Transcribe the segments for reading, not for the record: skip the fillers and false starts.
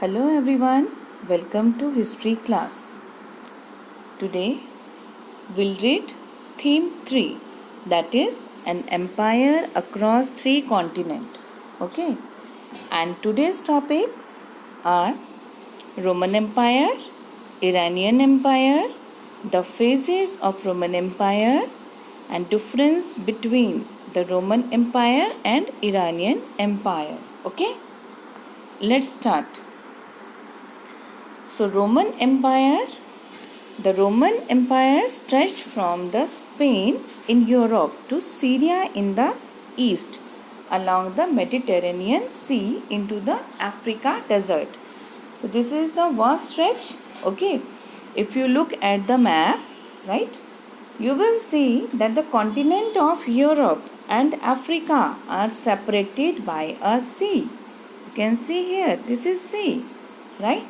Hello everyone, welcome to history class. Today we'll read theme 3, that is an empire across 3 continents. Okay, and today's topic are Roman Empire, Iranian Empire, the phases of Roman Empire and difference between the Roman Empire and Iranian Empire. Okay, let's start. So the Roman Empire stretched from the Spain in Europe to Syria in the east, along the Mediterranean Sea into the Africa desert. So this is the vast stretch. Okay, if you look at the map, right, you will see that the continent of Europe and Africa are separated by a sea. You can see here, this is sea, right?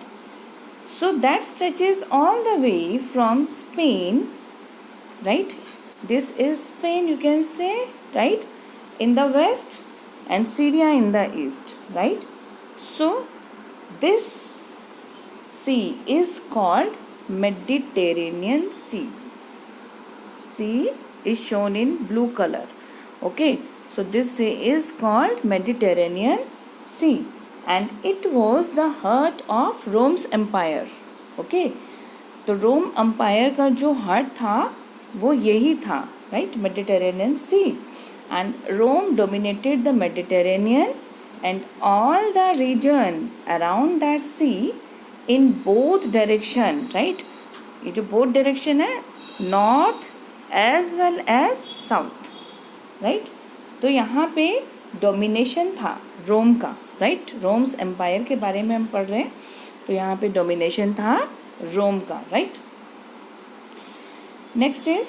So that stretches all the way from Spain, right? This is Spain, you can say, right? In the west and Syria in the east, right? So this sea is called Mediterranean Sea. Sea is shown in blue color. Okay, so this sea is called Mediterranean Sea. And it was the heart of Rome's empire. Okay, तो रोम empire का जो heart था वो यही था, right? Mediterranean Sea. And Rome dominated the Mediterranean and all the region around that sea in both direction, right? ये जो both direction है, north as well as south, right? तो यहाँ पे डोमिनेशन था रोम का, राइट? रोम्स एम्पायर के बारे में हम पढ़ रहे हैं, तो यहाँ पे डोमिनेशन था रोम का, right? Next is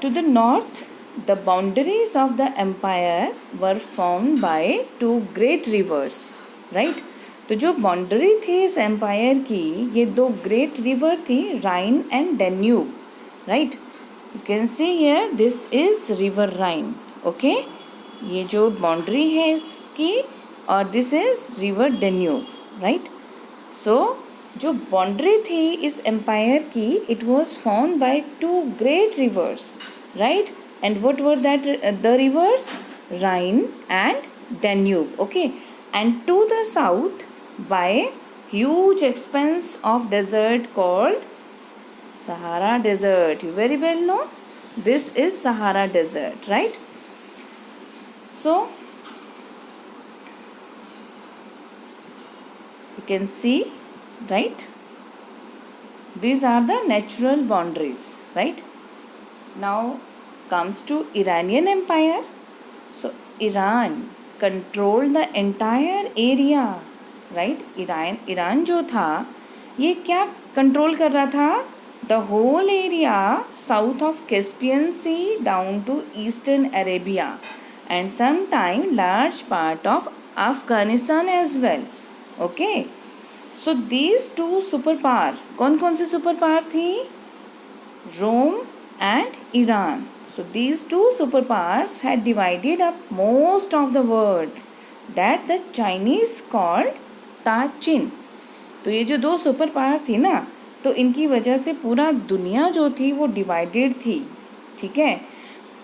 to the north the boundaries of the empire were formed by 2 great rivers, right? तो जो बाउंड्री थी इस एम्पायर की, ये 2 ग्रेट रिवर थी, Rhine and Danube, right? You can see here this is river Rhine. Okay, ये जो boundary है इसकी, और this is river Danube, right? So जो बाउंड्री थी इस एम्पायर की, it was found by 2 great rivers, right? And what were that the rivers? Rhine and Danube. Okay, and to the south by huge expanse of desert called Sahara Desert. You very well know this is Sahara Desert, right? So you can see, right? These are the natural boundaries, right? Now comes to Iranian Empire. So Iran controlled the entire area, right? Iran जो था ये क्या control कर रहा था? The whole area south of Caspian Sea down to eastern Arabia and sometime large part of Afghanistan as well. Okay, so these 2 superpower, कौन से superpower थी? Rome and Iran. So these 2 superpowers had divided up most of the world that the Chinese called Ta-Chin. तो ये जो 2 superpower थी ना, तो इनकी वजह से पूरा दुनिया जो थी वो डिवाइडेड थी, ठीक है?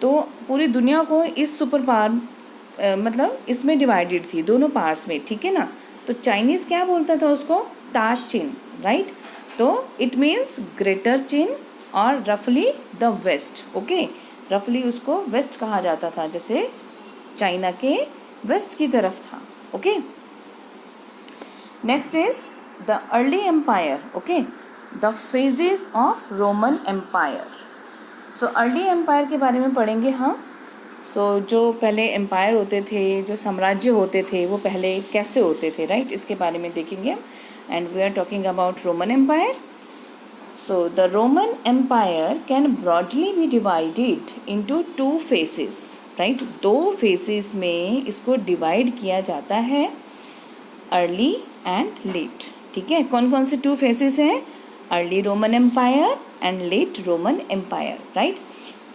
तो पूरी दुनिया को इस सुपर पावर मतलब इसमें डिवाइडेड थी, दोनों पार्ट्स में, ठीक है ना? तो चाइनीज़ क्या बोलता था उसको? ता-चिन, राइट? तो इट मीन्स ग्रेटर चिन और रफली द वेस्ट. ओके, रफली उसको वेस्ट कहा जाता था, जैसे चाइना के वेस्ट की तरफ था. Okay, next is the early empire. Okay, the phases of Roman empire. So early empire के बारे में पढ़ेंगे हम. सो जो पहले एम्पायर होते थे, जो साम्राज्य होते थे, वो पहले कैसे होते थे, राइट? इसके बारे में देखेंगे हम. And we are talking about Roman empire. So the Roman empire can broadly be divided into 2 phases, right? 2 phases में इसको डिवाइड किया जाता है, अर्ली एंड लेट, ठीक है? कौन कौन से 2 फेसेस हैं? Early Roman empire and late Roman empire, right?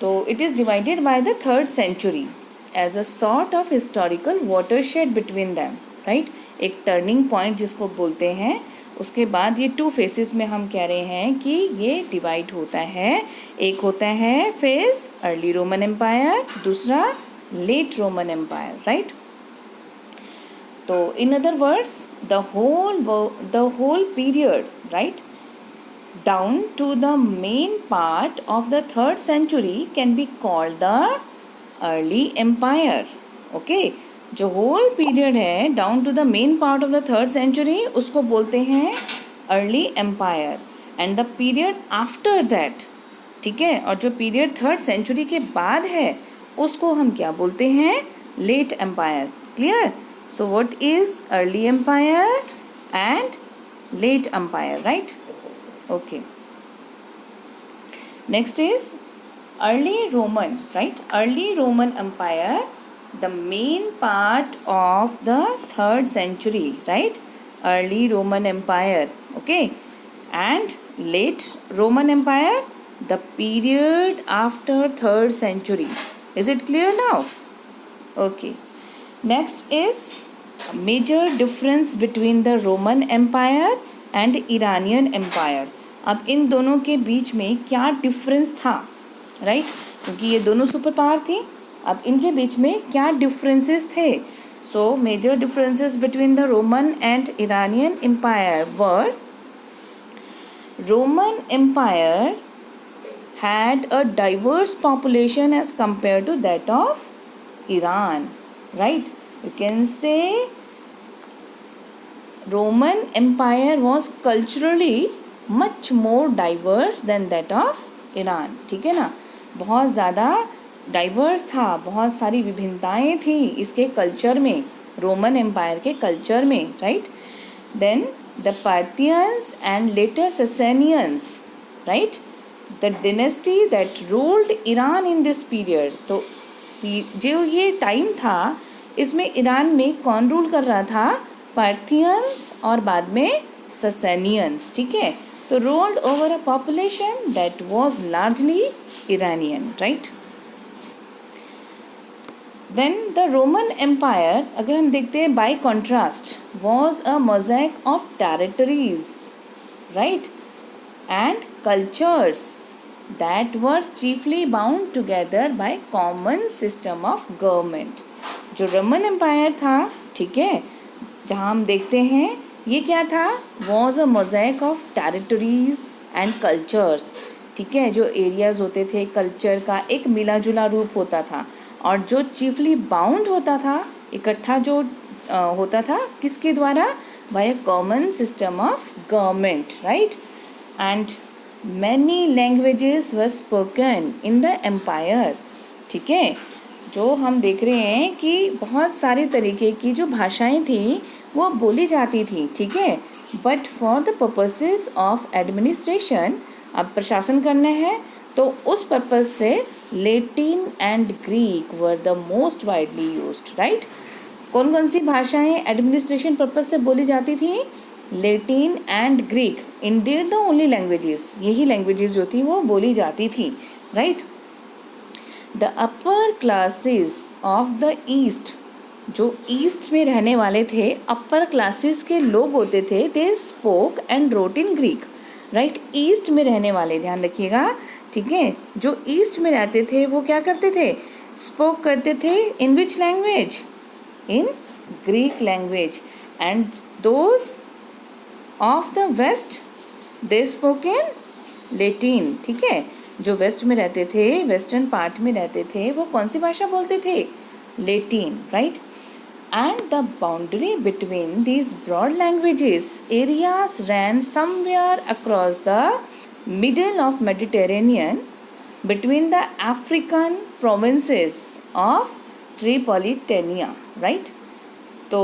तो it is divided by the 3rd century as a sort of historical watershed between them, right? एक टर्निंग पॉइंट जिसको बोलते हैं। उसके बाद ये 2 फेसेस में हम कह रहे हैं कि ये डिवाइड होता है। एक होता है फेज अर्ली रोमन एम्पायर, दूसरा लेट रोमन एम्पायर, राइट। तो in other words the whole period, right, down to the main part of the 3rd century can be called the early empire. Okay, जो whole period है down to the main part of the 3rd century उसको बोलते हैं early empire, and the period after that, ठीक है, और जो period 3rd century के बाद है उसको हम क्या बोलते हैं, late empire. Clear? So what is early empire and late empire, right? Okay. Next is early Roman, right? Early Roman Empire, the main part of the 3rd century, right? Early Roman Empire, okay? And late Roman Empire, the period after 3rd century. Is it clear now? Okay. Next is major difference between the Roman Empire and Iranian Empire. अब इन दोनों के बीच में क्या difference था, right, क्योंकि ये दोनों super power थी। अब इनके बीच में क्या डिफरेंसेस थे? So major differences between the Roman and Iranian empire were Roman empire had a diverse population as compared to that of Iran, right? You can say Roman Empire was culturally much more diverse than that of Iran, ठीक है ना, बहुत ज़्यादा diverse था, बहुत सारी विभिन्नताएं थी इसके कल्चर में, रोमन एम्पायर के कल्चर में, right. Then the Parthians and later Sassanians, right, the dynasty that ruled Iran in this period. तो जो ये टाइम था इसमें ईरान में कौन रूल कर रहा था? पार्थियंस और बाद में ससेनियंस, ठीक है। तो ruled over a population that was largely Iranian, right. Then the Roman empire, अगर हम देखते हैं by contrast, was a mosaic of territories, right, and cultures that were chiefly bound together by common system of government. जो Roman empire था, ठीक है, जहाँ हम देखते हैं ये क्या था, was a mosaic of territories and cultures, ठीक है, जो एरियाज होते थे कल्चर का एक मिला जुला रूप होता था, और जो चीफली बाउंड होता था, इकट्ठा जो होता था किसके द्वारा? By a common system of government, right. And many languages were spoken in the empire, ठीक है, जो हम देख रहे हैं कि बहुत सारे तरीके की जो भाषाएं थी वो बोली जाती थी, ठीक है, but for the purposes of administration, अब प्रशासन करना है तो उस पर्पज से Latin and Greek were the most widely used, right. कौन कौन सी भाषाएं एडमिनिस्ट्रेशन पर्पज से बोली जाती थी? Latin and Greek, Indeed the only languages, यही लैंग्वेजेस जो थी वो बोली जाती थी, right. The upper classes of the east, जो ईस्ट में रहने वाले थे, अपर क्लासेस के लोग होते थे, they spoke and wrote in Greek, right. East में रहने वाले, ध्यान रखिएगा, ठीक है, जो ईस्ट में रहते थे वो क्या करते थे? स्पोक करते थे in which language? In Greek language. And those of the west they spoke in Latin, ठीक है, जो वेस्ट में रहते थे, वेस्टर्न पार्ट में रहते थे, वो कौन सी भाषा बोलते थे? Latin, right. And the boundary between these broad languages areas ran somewhere across the middle of Mediterranean between the African provinces of Tripolitania, right? तो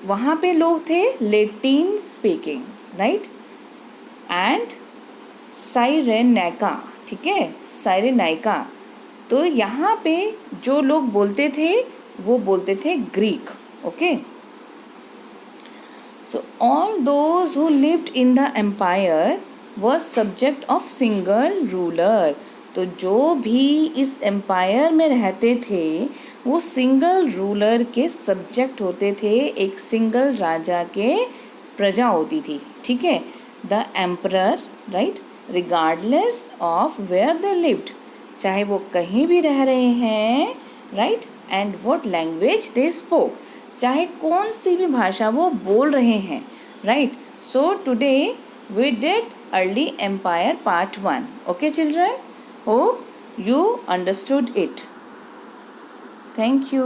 वहाँ पे लोग थे लेटिन स्पीकिंग, राइट, एंड साइरेनाइका, ठीक है, साइरेनाइका। तो यहाँ पे जो लोग बोलते थे वो बोलते थे Greek, okay. So all those who lived in the empire was subject of single ruler. तो जो भी इस एम्पायर में रहते थे वो सिंगल रूलर के सब्जेक्ट होते थे, एक सिंगल राजा के प्रजा होती थी, ठीक है। The emperor, right, regardless of where they lived, चाहे वो कहीं भी रह रहे हैं, right, and what language they spoke, चाहे कौन सी भी भाषा वो बोल रहे हैं, right. So today we did early empire part 1. Okay children, hope you understood it. Thank you.